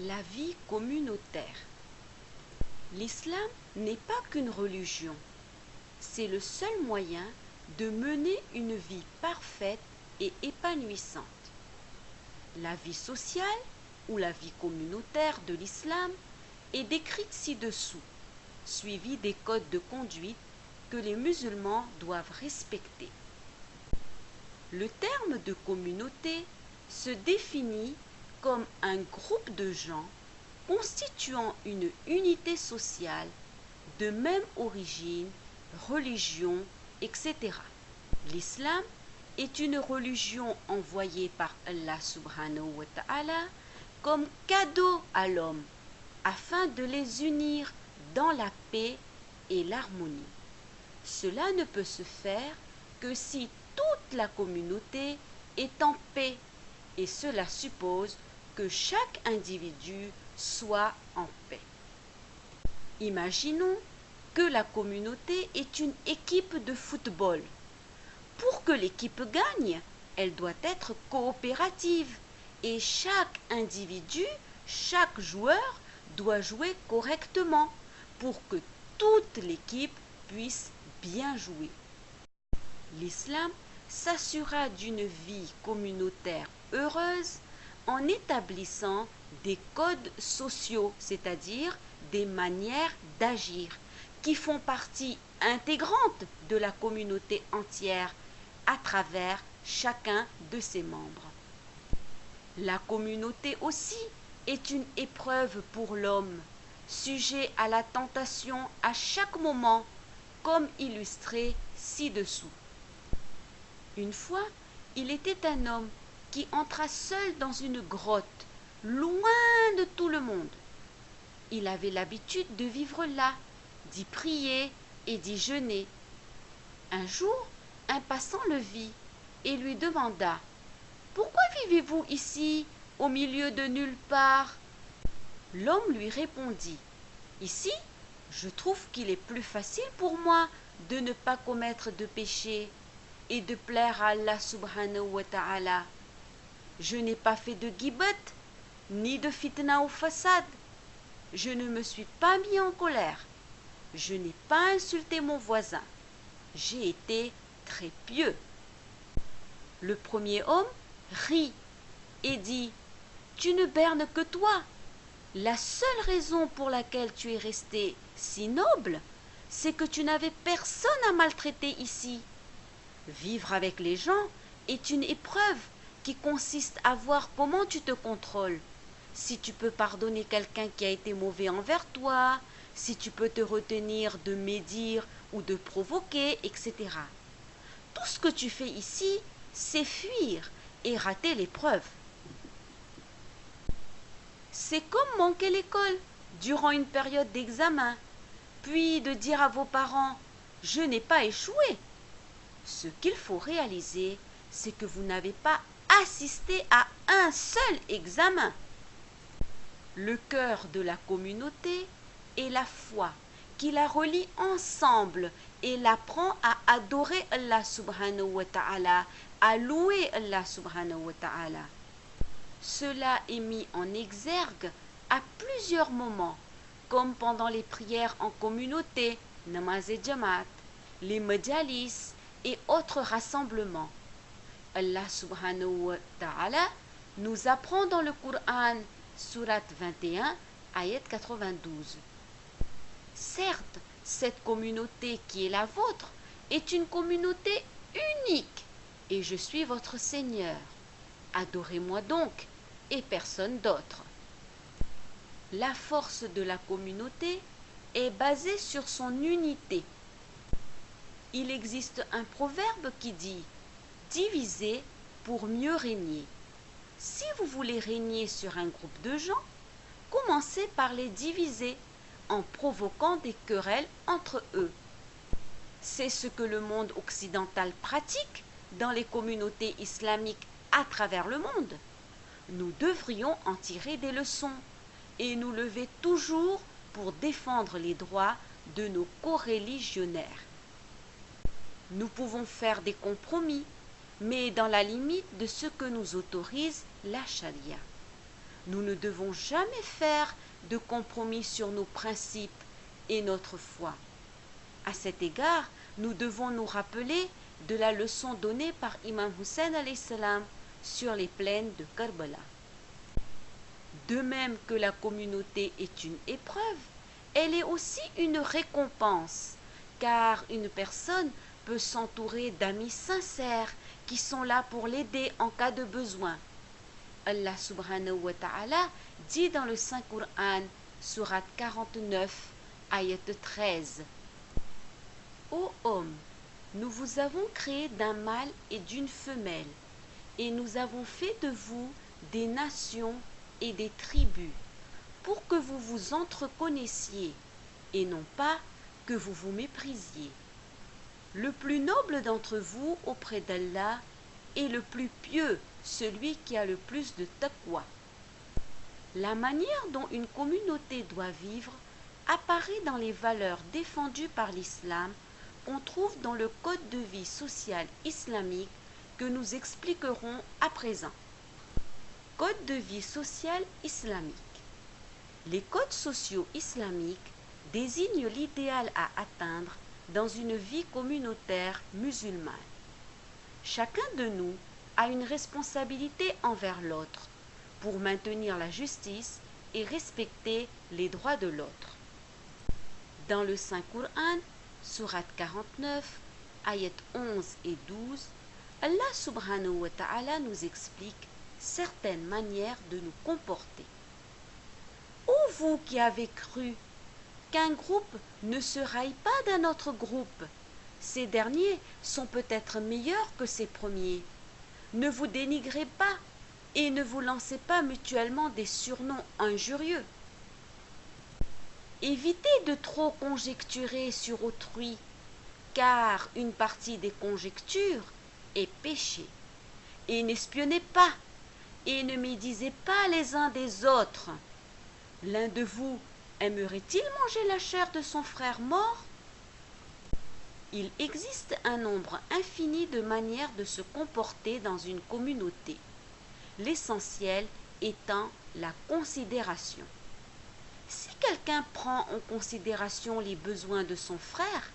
La vie communautaire. L'islam n'est pas qu'une religion, c'est le seul moyen de mener une vie parfaite et épanouissante. La vie sociale ou la vie communautaire de l'islam est décrite ci-dessous, suivie des codes de conduite que les musulmans doivent respecter. Le terme de communauté se définit comme un groupe de gens constituant une unité sociale de même origine, religion, etc. L'islam est une religion envoyée par Allah subhanahu wa ta'ala comme cadeau à l'homme afin de les unir dans la paix et l'harmonie. Cela ne peut se faire que si toute la communauté est en paix et cela suppose que chaque individu soit en paix. Imaginons que la communauté est une équipe de football. Pour que l'équipe gagne, elle doit être coopérative et chaque individu, chaque joueur doit jouer correctement pour que toute l'équipe puisse bien jouer. L'islam s'assura d'une vie communautaire heureuse en établissant des codes sociaux, c'est-à-dire des manières d'agir, qui font partie intégrante de la communauté entière à travers chacun de ses membres. La communauté aussi est une épreuve pour l'homme, sujet à la tentation à chaque moment, comme illustré ci-dessous. Une fois, il était un homme qui entra seul dans une grotte, loin de tout le monde. Il avait l'habitude de vivre là, d'y prier et d'y jeûner. Un jour, un passant le vit et lui demanda « Pourquoi vivez-vous ici, au milieu de nulle part ?» L'homme lui répondit « Ici, je trouve qu'il est plus facile pour moi de ne pas commettre de péché et de plaire à Allah subhanahu wa ta'ala. Je n'ai pas fait de ghibat, ni de fitna ou façade. Je ne me suis pas mis en colère. Je n'ai pas insulté mon voisin. J'ai été très pieux. » Le premier homme rit et dit « Tu ne bernes que toi. La seule raison pour laquelle tu es resté si noble, c'est que tu n'avais personne à maltraiter ici. Vivre avec les gens est une épreuve qui consiste à voir comment tu te contrôles. Si tu peux pardonner quelqu'un qui a été mauvais envers toi, si tu peux te retenir de médire ou de provoquer, etc. Tout ce que tu fais ici, c'est fuir et rater l'épreuve. C'est comme manquer l'école durant une période d'examen, puis de dire à vos parents « Je n'ai pas échoué ». Ce qu'il faut réaliser, c'est que vous n'avez pas assisté à un seul examen. Le cœur de la communauté est la foi qui la relie ensemble et l'apprend à adorer Allah subhanahu wa ta'ala, à louer Allah subhanahu wa ta'ala. Cela est mis en exergue à plusieurs moments, comme pendant les prières en communauté, namaz et jamaat, les majalis et autres rassemblements. Allah subhanahu wa ta'ala nous apprend dans le Coran, Surat 21, ayat 92. Certes, cette communauté qui est la vôtre est une communauté unique et je suis votre Seigneur. Adorez-moi donc et personne d'autre. La force de la communauté est basée sur son unité. Il existe un proverbe qui dit « Divisez pour mieux régner ». Si vous voulez régner sur un groupe de gens, commencez par les diviser en provoquant des querelles entre eux. C'est ce que le monde occidental pratique dans les communautés islamiques à travers le monde. Nous devrions en tirer des leçons et nous lever toujours pour défendre les droits de nos coreligionnaires. Nous pouvons faire des compromis, mais dans la limite de ce que nous autorise la charia. Nous ne devons jamais faire de compromis sur nos principes et notre foi. À cet égard, nous devons nous rappeler de la leçon donnée par Imam Hussein alayhi salam sur les plaines de Karbala. De même que la communauté est une épreuve, elle est aussi une récompense, car une personne peut s'entourer d'amis sincères qui sont là pour l'aider en cas de besoin. Allah subhanahu wa ta'ala dit dans le Saint-Coran, sourate 49, ayat 13. Ô homme, nous vous avons créé d'un mâle et d'une femelle, et nous avons fait de vous des nations et des tribus, pour que vous vous entreconnaissiez, et non pas que vous vous méprisiez. Le plus noble d'entre vous auprès d'Allah est le plus pieux, celui qui a le plus de taqwa. La manière dont une communauté doit vivre apparaît dans les valeurs défendues par l'islam qu'on trouve dans le code de vie social islamique que nous expliquerons à présent. Code de vie social islamique. Les codes sociaux islamiques désignent l'idéal à atteindre dans une vie communautaire musulmane. Chacun de nous a une responsabilité envers l'autre pour maintenir la justice et respecter les droits de l'autre. Dans le Saint-Coran, sourate 49, ayat 11 et 12, Allah subhanahu wa ta'ala nous explique certaines manières de nous comporter. Ô vous qui avez cru qu'un groupe ne se raille pas d'un autre groupe, ces derniers sont peut-être meilleurs que ces premiers. Ne vous dénigrez pas et ne vous lancez pas mutuellement des surnoms injurieux. Évitez de trop conjecturer sur autrui, car une partie des conjectures est péché. Et n'espionnez pas, et ne médisez pas les uns des autres. L'un de vous aimerait-il manger la chair de son frère mort? Il existe un nombre infini de manières de se comporter dans une communauté, l'essentiel étant la considération. Si quelqu'un prend en considération les besoins de son frère,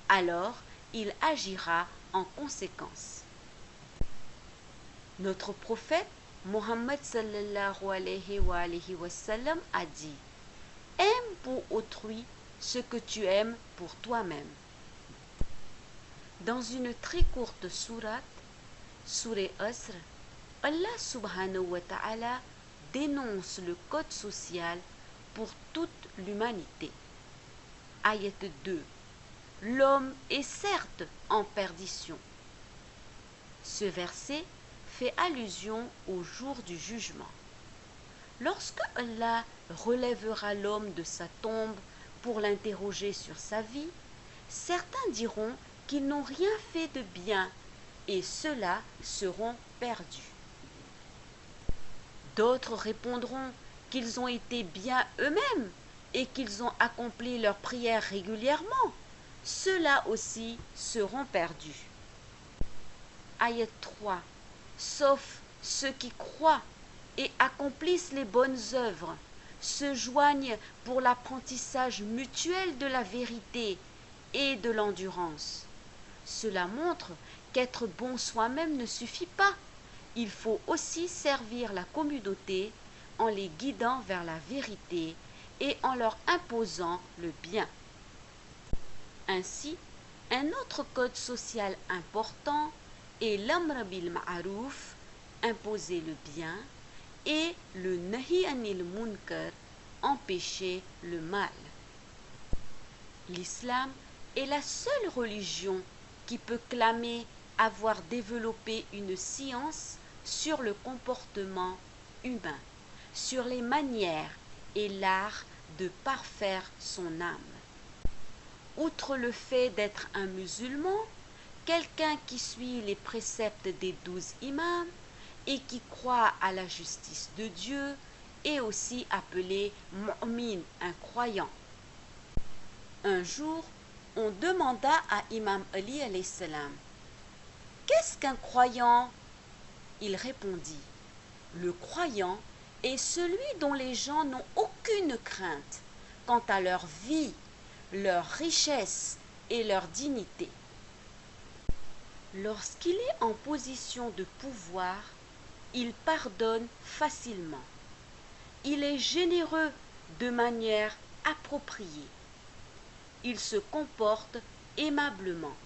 alors il agira en conséquence. Notre prophète Mohammed sallallahu alayhi wa sallam a dit: aime pour autrui ce que tu aimes pour toi-même. Dans une très courte sourate, Sourate Asr, Allah subhanahu wa ta'ala dénonce le code social pour toute l'humanité. Ayat 2. L'homme est certes en perdition. Ce verset fait allusion au jour du jugement. Lorsque Allah relèvera l'homme de sa tombe pour l'interroger sur sa vie, certains diront qu'ils n'ont rien fait de bien et ceux-là seront perdus. D'autres répondront qu'ils ont été bien eux-mêmes et qu'ils ont accompli leurs prières régulièrement. Ceux-là aussi seront perdus. Ayat 3. Sauf ceux qui croient et accomplissent les bonnes œuvres, se joignent pour l'apprentissage mutuel de la vérité et de l'endurance. Cela montre qu'être bon soi-même ne suffit pas. Il faut aussi servir la communauté en les guidant vers la vérité et en leur imposant le bien. Ainsi, un autre code social important est l'amr bil ma'aruf, imposer le bien, et le nahi anil munkar, empêcher le mal. L'islam est la seule religion qui peut clamer avoir développé une science sur le comportement humain, sur les manières et l'art de parfaire son âme. Outre le fait d'être un musulman, quelqu'un qui suit les préceptes des 12 imams et qui croit à la justice de Dieu est aussi appelé mu'min, un croyant. Un jour, on demanda à Imam Ali alayhi salam: qu'est-ce qu'un croyant? Il répondit: le croyant et celui dont les gens n'ont aucune crainte quant à leur vie, leur richesse et leur dignité. Lorsqu'il est en position de pouvoir, il pardonne facilement. Il est généreux de manière appropriée. Il se comporte aimablement.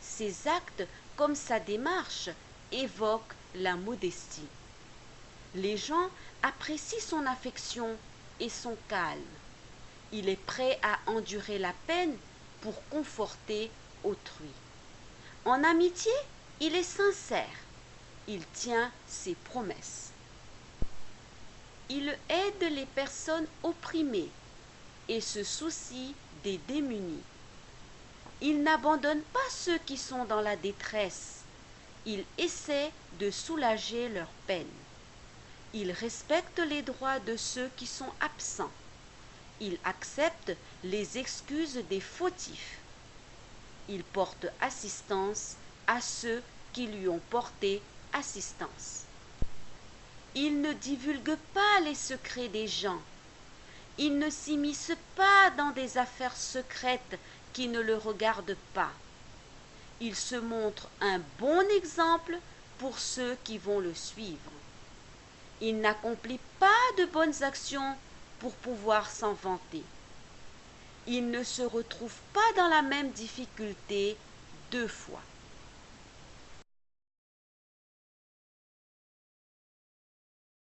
Ses actes comme sa démarche évoquent la modestie. Les gens apprécient son affection et son calme. Il est prêt à endurer la peine pour conforter autrui. En amitié, il est sincère. Il tient ses promesses. Il aide les personnes opprimées et se soucie des démunis. Il n'abandonne pas ceux qui sont dans la détresse. Il essaie de soulager leur peine. Il respecte les droits de ceux qui sont absents. Il accepte les excuses des fautifs. Il porte assistance à ceux qui lui ont porté assistance. Il ne divulgue pas les secrets des gens. Il ne s'immisce pas dans des affaires secrètes qui ne le regardent pas. Il se montre un bon exemple pour ceux qui vont le suivre. Il n'accomplit pas de bonnes actions pour pouvoir s'en vanter. Il ne se retrouve pas dans la même difficulté deux fois.